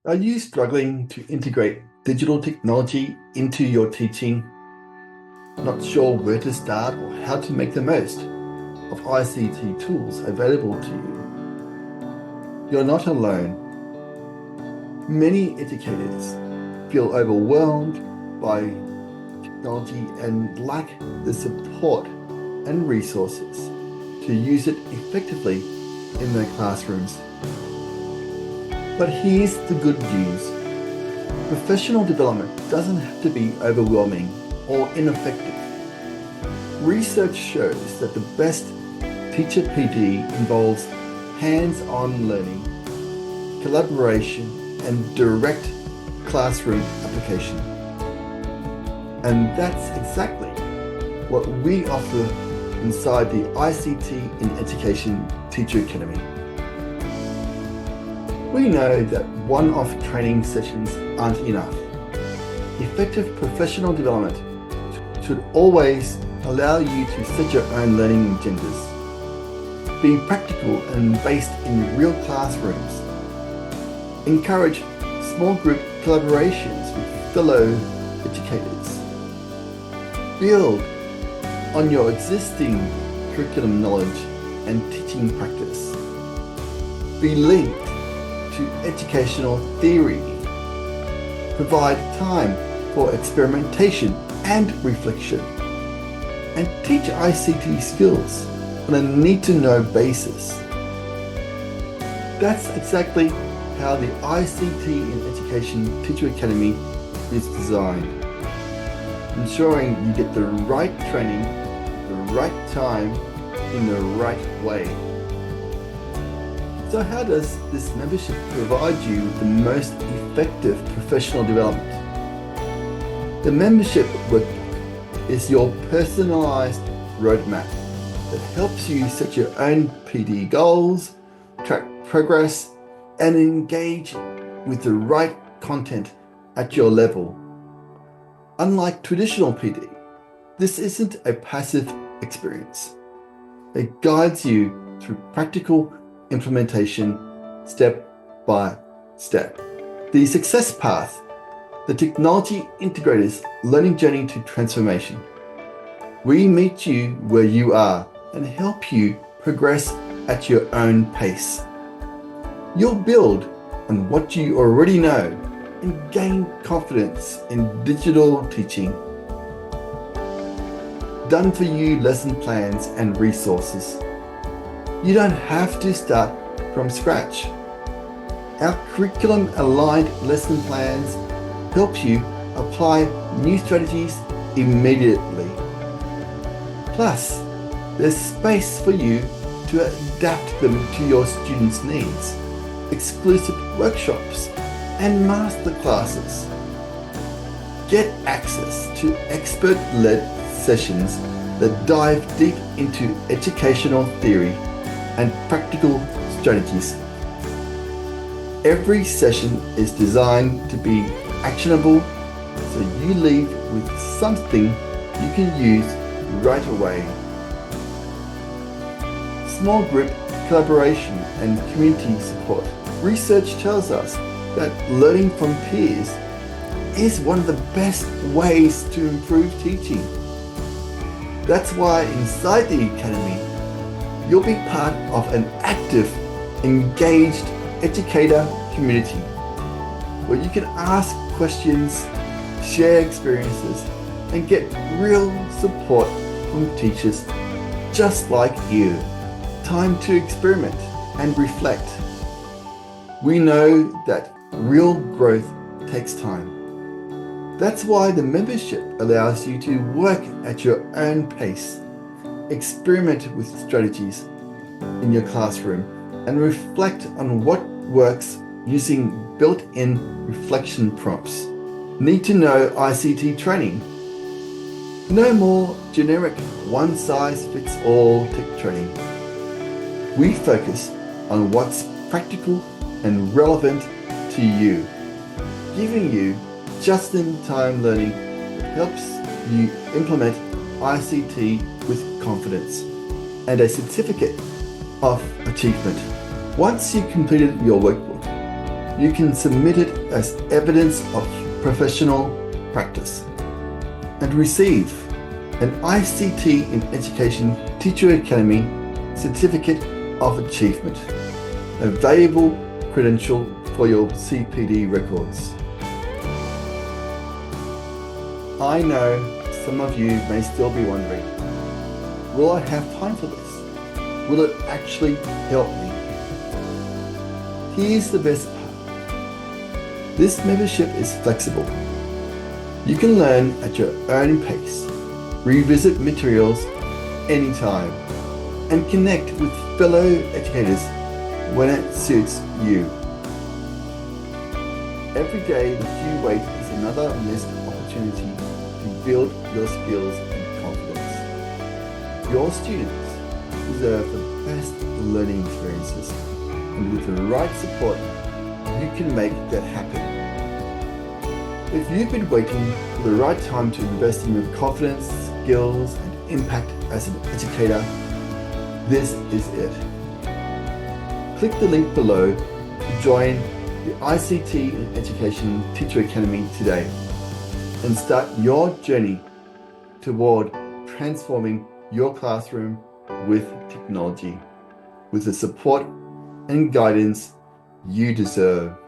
Are you struggling to integrate digital technology into your teaching? Not sure where to start or how to make the most of ICT tools available to you? You're not alone. Many educators feel overwhelmed by technology and lack the support and resources to use it effectively in their classrooms. But here's the good news. Professional development doesn't have to be overwhelming or ineffective. Research shows that the best teacher PD involves hands-on learning, collaboration, and direct classroom application. And that's exactly what we offer inside the ICT in Education Teacher Academy. We know that one-off training sessions aren't enough. Effective professional development should always allow you to set your own learning agendas. Be practical and based in real classrooms. Encourage small group collaborations with fellow educators. Build on your existing curriculum knowledge and teaching practice. Be linked to educational theory. Provide time for experimentation and reflection. And teach ICT skills on a need-to-know basis. That's exactly how the ICT in Education Teacher Academy is designed, ensuring you get the right training, the right time, in the right way. So how does this membership provide you with the most effective professional development? The membership workbook is your personalized roadmap that helps you set your own PD goals, track progress, and engage with the right content at your level. Unlike traditional PD, this isn't a passive experience. It guides you through practical implementation step by step. The success path, the technology integrator's learning journey to transformation. We meet you where you are and help you progress at your own pace. You'll build on what you already know and gain confidence in digital teaching. Done for you lesson plans and resources. You don't have to start from scratch. Our curriculum-aligned lesson plans help you apply new strategies immediately. Plus, there's space for you to adapt them to your students' needs, exclusive workshops, and masterclasses. Get access to expert-led sessions that dive deep into educational theory and practical strategies. Every session is designed to be actionable, so you leave with something you can use right away. Small group collaboration and community support. Research tells us that learning from peers is one of the best ways to improve teaching. That's why inside the Academy, you'll be part of an active, engaged educator community where you can ask questions, share experiences, and get real support from teachers just like you. Time to experiment and reflect. We know that real growth takes time. That's why the membership allows you to work at your own pace, experiment with strategies in your classroom, and reflect on what works using built-in reflection prompts. Need to know ICT training? No more generic one-size-fits-all tech training. We focus on what's practical and relevant to you, giving you just-in-time learning that helps you implement ICT with confidence, and a certificate of achievement. Once you've completed your workbook, You can submit it as evidence of professional practice and receive an ICT in Education Teacher Academy Certificate of Achievement, a valuable credential for your CPD records. I know some of you may still be wondering, will I have time for this? Will it actually help me? Here's the best part. This membership is flexible. You can learn at your own pace, revisit materials anytime, and connect with fellow educators when it suits you. Every day that you wait is another missed opportunity to build your skills and confidence. Your students deserve the best learning experiences, and with the right support, you can make that happen. If you've been waiting for the right time to invest in your confidence, skills, and impact as an educator, this is it. Click the link below to join the ICT in Education Teacher Academy today and start your journey toward transforming your classroom with technology, with the support and guidance you deserve.